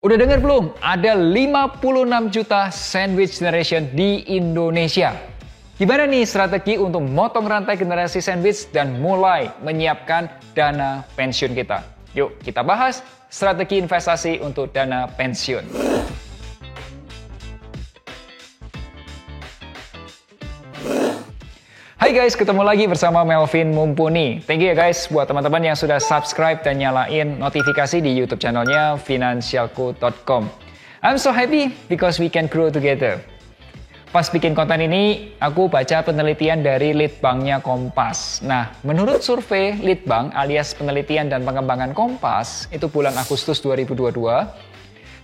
Udah dengar belum? Ada 56 juta sandwich generation di Indonesia. Gimana nih strategi untuk motong rantai generasi sandwich dan mulai menyiapkan dana pensiun kita? Yuk kita bahas strategi investasi untuk dana pensiun. Hai guys, ketemu lagi bersama Melvin Mumpuni. Thank you ya guys buat teman-teman yang sudah subscribe dan nyalain notifikasi di YouTube channelnya Finansialku.com. I'm so happy because we can grow together. Pas bikin konten ini, aku baca penelitian dari Litbangnya Kompas. Nah, menurut survei Litbang alias penelitian dan pengembangan Kompas, itu bulan Agustus 2022,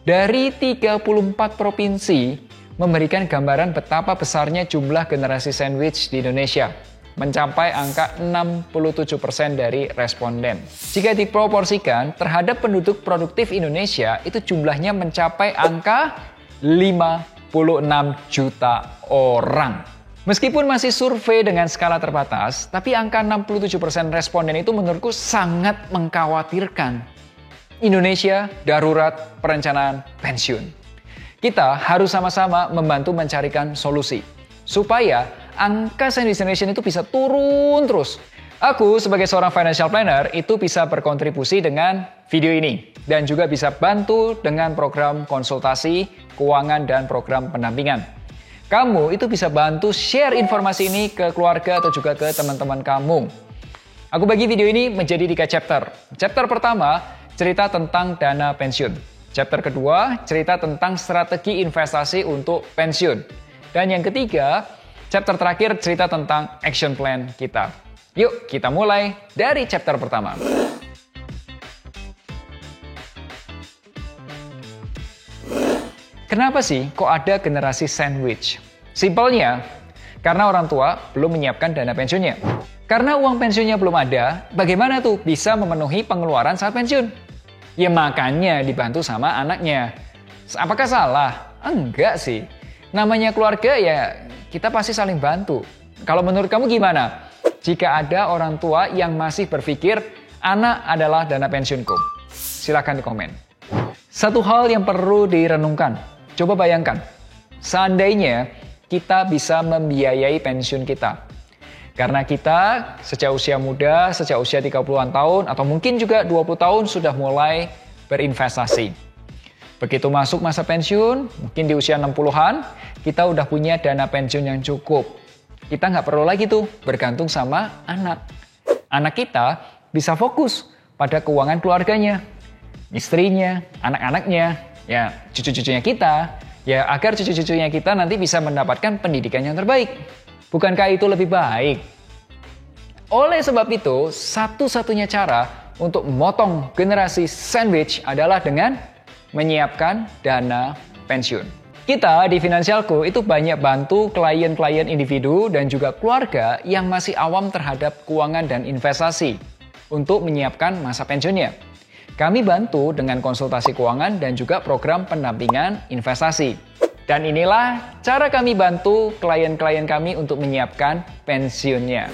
dari 34 provinsi, memberikan gambaran betapa besarnya jumlah generasi sandwich di Indonesia, mencapai angka 67% dari responden. Jika diproporsikan terhadap penduduk produktif Indonesia, itu jumlahnya mencapai angka 56 juta orang. Meskipun masih survei dengan skala terbatas, tapi angka 67% responden itu menurutku sangat mengkhawatirkan. Indonesia darurat perencanaan pensiun. Kita harus sama-sama membantu mencarikan solusi supaya angka sandwich generation itu bisa turun terus. Aku sebagai seorang financial planner itu bisa berkontribusi dengan video ini dan juga bisa bantu dengan program konsultasi keuangan dan program pendampingan. Kamu itu bisa bantu share informasi ini ke keluarga atau juga ke teman-teman kamu. Aku bagi video ini menjadi 3 chapter. Chapter pertama, cerita tentang dana pensiun. Chapter kedua, cerita tentang strategi investasi untuk pensiun. Dan yang ketiga, chapter terakhir cerita tentang action plan kita. Yuk, kita mulai dari chapter pertama. Kenapa sih kok ada generasi sandwich? Simpelnya, karena orang tua belum menyiapkan dana pensiunnya. Karena uang pensiunnya belum ada, bagaimana tuh bisa memenuhi pengeluaran saat pensiun? Ya makanya dibantu sama anaknya. Apakah salah? Enggak sih. Namanya keluarga ya kita pasti saling bantu. Kalau menurut kamu gimana? Jika ada orang tua yang masih berpikir anak adalah dana pensiunku. Silahkan di komen. Satu hal yang perlu direnungkan. Coba bayangkan. Seandainya kita bisa membiayai pensiun kita. Karena kita sejak usia muda, sejak usia 30-an tahun, atau mungkin juga 20 tahun sudah mulai berinvestasi. Begitu masuk masa pensiun, mungkin di usia 60-an, kita udah punya dana pensiun yang cukup. Kita nggak perlu lagi tuh bergantung sama anak. Anak kita bisa fokus pada keuangan keluarganya, istrinya, anak-anaknya, ya cucu-cucunya kita, ya agar cucu-cucunya kita nanti bisa mendapatkan pendidikan yang terbaik. Bukankah itu lebih baik? Oleh sebab itu, satu-satunya cara untuk memotong generasi sandwich adalah dengan menyiapkan dana pensiun. Kita di Finansialku itu banyak bantu klien-klien individu dan juga keluarga yang masih awam terhadap keuangan dan investasi untuk menyiapkan masa pensiunnya. Kami bantu dengan konsultasi keuangan dan juga program pendampingan investasi. Dan inilah cara kami bantu klien-klien kami untuk menyiapkan pensiunnya.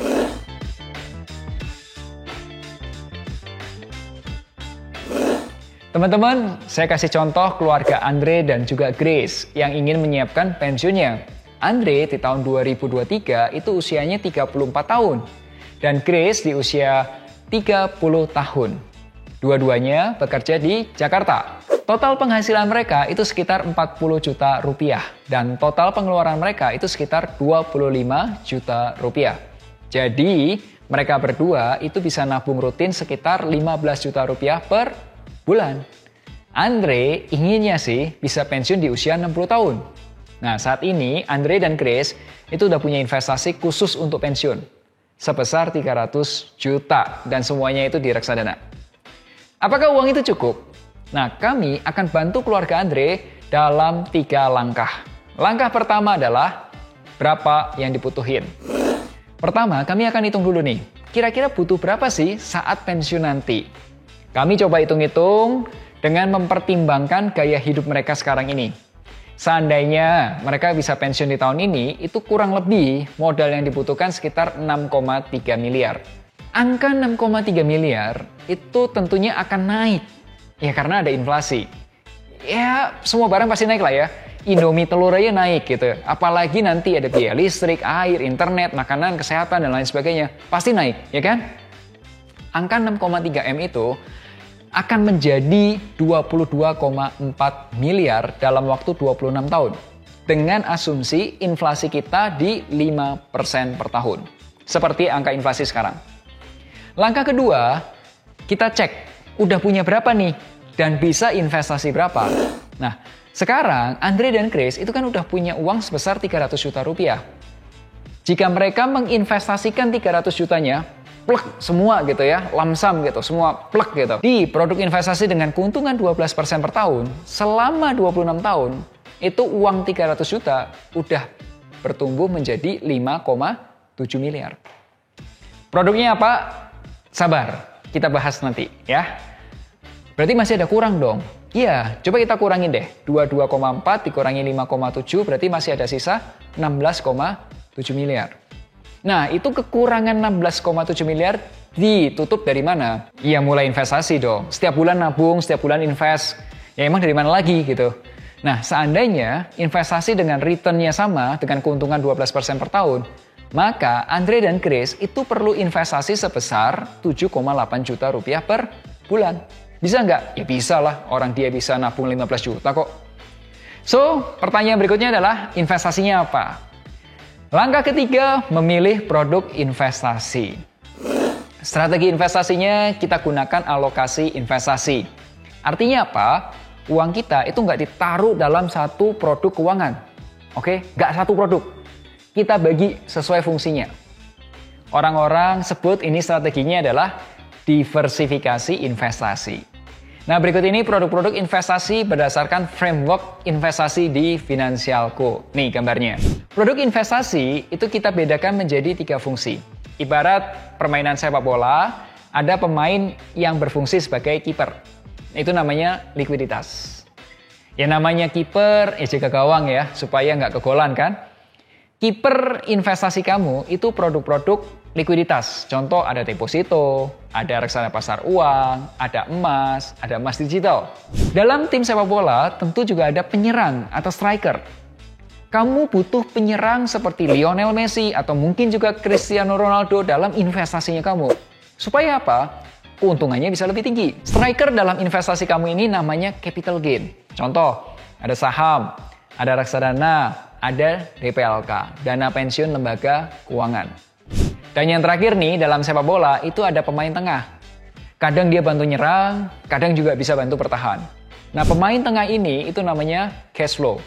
Teman-teman, saya kasih contoh keluarga Andre dan juga Grace yang ingin menyiapkan pensiunnya. Andre di tahun 2023 itu usianya 34 tahun. Dan Grace di usia 30 tahun. Dua-duanya bekerja di Jakarta. Total penghasilan mereka itu sekitar 40 juta rupiah. Dan total pengeluaran mereka itu sekitar 25 juta rupiah. Jadi, mereka berdua itu bisa nabung rutin sekitar 15 juta rupiah per bulan. Andre inginnya sih bisa pensiun di usia 60 tahun. Nah, saat ini Andre dan Grace itu udah punya investasi khusus untuk pensiun. Sebesar 300 juta dan semuanya itu di reksadana. Apakah uang itu cukup? Nah, kami akan bantu keluarga Andre dalam 3 langkah. Langkah pertama adalah berapa yang dibutuhin. Pertama, kami akan hitung dulu nih. Kira-kira butuh berapa sih saat pensiun nanti? Kami coba hitung-hitung dengan mempertimbangkan gaya hidup mereka sekarang ini. Seandainya mereka bisa pensiun di tahun ini, itu kurang lebih modal yang dibutuhkan sekitar 6,3 miliar. Angka 6,3 miliar itu tentunya akan naik. Ya karena ada inflasi. ya semua barang pasti naik lah ya. Indomie telur aja naik gitu. Apalagi nanti ada biaya listrik, air, internet, makanan, kesehatan, dan lain sebagainya. Pasti naik, ya kan? Angka 6,3 M itu akan menjadi 22,4 miliar dalam waktu 26 tahun. Dengan asumsi inflasi kita di 5% per tahun. Seperti angka inflasi sekarang. Langkah kedua, kita cek, udah punya berapa nih? Dan bisa investasi berapa? Nah, sekarang Andre dan Chris itu kan udah punya uang sebesar 300 juta rupiah. Jika mereka menginvestasikan 300 jutanya, plek semua gitu ya, lamsam gitu, semua plek gitu. Di produk investasi dengan keuntungan 12% per tahun, selama 26 tahun, itu uang 300 juta udah bertumbuh menjadi 5,7 miliar. Produknya apa? Sabar, kita bahas nanti ya. Berarti masih ada kurang dong. Iya, coba kita kurangin deh. 22,4 dikurangi 5,7 berarti masih ada sisa 16,7 miliar. Nah, itu kekurangan 16,7 miliar ditutup dari mana? Ya mulai investasi dong. Setiap bulan nabung, setiap bulan invest. Ya emang dari mana lagi gitu. Nah, seandainya investasi dengan return-nya sama, dengan keuntungan 12% per tahun, maka Andre dan Chris itu perlu investasi sebesar 7,8 juta rupiah per bulan. Bisa nggak? Ya bisa lah, orang dia bisa nabung 15 juta kok. So, pertanyaan berikutnya adalah investasinya apa? Langkah ketiga, memilih produk investasi. Strategi investasinya kita gunakan alokasi investasi. Artinya apa? Uang kita itu nggak ditaruh dalam satu produk keuangan. Oke? Nggak satu produk. Kita bagi sesuai fungsinya. Orang-orang sebut ini strateginya adalah diversifikasi investasi. Nah, berikut ini produk-produk investasi berdasarkan framework investasi di Finansialku. Nih gambarnya. Produk investasi itu kita bedakan menjadi 3 fungsi. Ibarat permainan sepak bola, ada pemain yang berfungsi sebagai kiper. Itu namanya likuiditas. Ya namanya kiper, ya jaga gawang ya, supaya nggak kegolan kan. Kiper investasi kamu itu produk-produk likuiditas. Contoh ada deposito, ada reksadana pasar uang, ada emas digital. Dalam tim sepak bola tentu juga ada penyerang atau striker. Kamu butuh penyerang seperti Lionel Messi atau mungkin juga Cristiano Ronaldo dalam investasinya kamu. Supaya apa? Keuntungannya bisa lebih tinggi. Striker dalam investasi kamu ini namanya capital gain. Contoh, ada saham, ada reksadana, ada DPLK, dana pensiun lembaga keuangan. Dan yang terakhir nih, dalam sepak bola itu ada pemain tengah. Kadang dia bantu nyerang, kadang juga bisa bantu bertahan. Nah, pemain tengah ini itu namanya cash flow.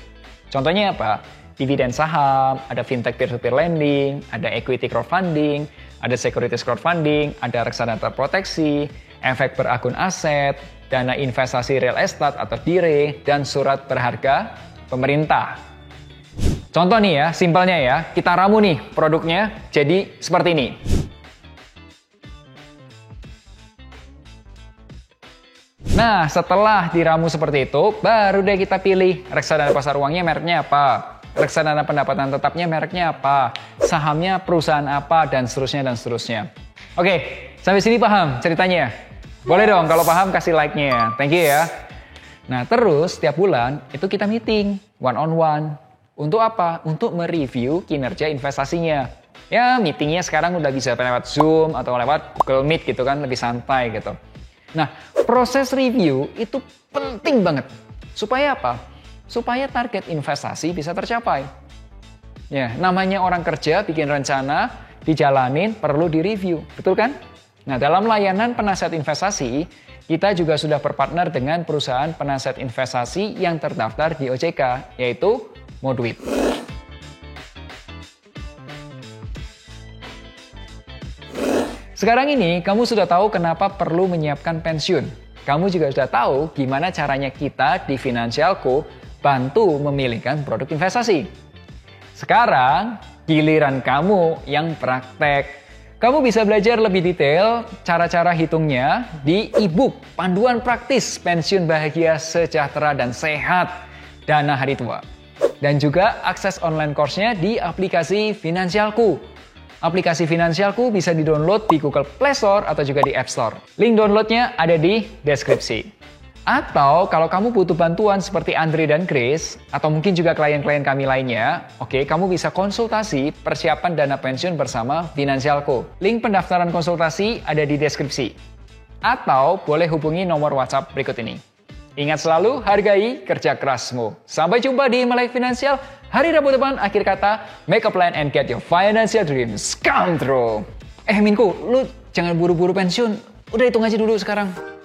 Contohnya apa? Dividen saham, ada fintech peer-to-peer lending, ada equity crowdfunding, ada securities crowdfunding, ada reksadana terproteksi, efek berakun aset, dana investasi real estate atau DIRE, dan surat berharga pemerintah. Contoh nih ya, simpelnya ya, kita ramu nih produknya jadi seperti ini. Nah, setelah diramu seperti itu, baru deh kita pilih reksadana pasar uangnya mereknya apa, reksadana pendapatan tetapnya mereknya apa, sahamnya perusahaan apa, dan seterusnya dan seterusnya. Oke, sampai sini paham ceritanya? Boleh dong, kalau paham kasih like-nya. Thank you ya. Nah, terus setiap bulan itu kita meeting, one on one. Untuk apa? Untuk mereview kinerja investasinya. Ya, meetingnya sekarang udah bisa lewat Zoom atau lewat Google Meet gitu kan, lebih santai gitu. Nah, proses review itu penting banget. Supaya apa? Supaya target investasi bisa tercapai. Ya, namanya orang kerja, bikin rencana, dijalanin, perlu direview. Betul kan? Nah, dalam layanan penasihat investasi, kita juga sudah berpartner dengan perusahaan penasihat investasi yang terdaftar di OJK, yaitu Moduit. Sekarang ini kamu sudah tahu kenapa perlu menyiapkan pensiun. Kamu juga sudah tahu gimana caranya kita di Finansialku bantu memilihkan produk investasi. Sekarang giliran kamu yang praktek. Kamu bisa belajar lebih detail cara-cara hitungnya di e-book Panduan Praktis Pensiun Bahagia Sejahtera dan Sehat Dana Hari Tua. Dan juga akses online course-nya di aplikasi Finansialku. Aplikasi Finansialku bisa di-download di Google Play Store atau juga di App Store. Link downloadnya ada di deskripsi. Atau kalau kamu butuh bantuan seperti Andre dan Grace, atau mungkin juga klien-klien kami lainnya, oke, kamu bisa konsultasi persiapan dana pensiun bersama Finansialco. Link pendaftaran konsultasi ada di deskripsi. Atau boleh hubungi nomor WhatsApp berikut ini. Ingat selalu, hargai kerja kerasmu. Sampai jumpa di Melek Finansial. Hari Rabu depan, akhir kata, make a plan and get your financial dreams come true. Minku, lu jangan buru-buru pensiun. Udah hitung aja dulu sekarang.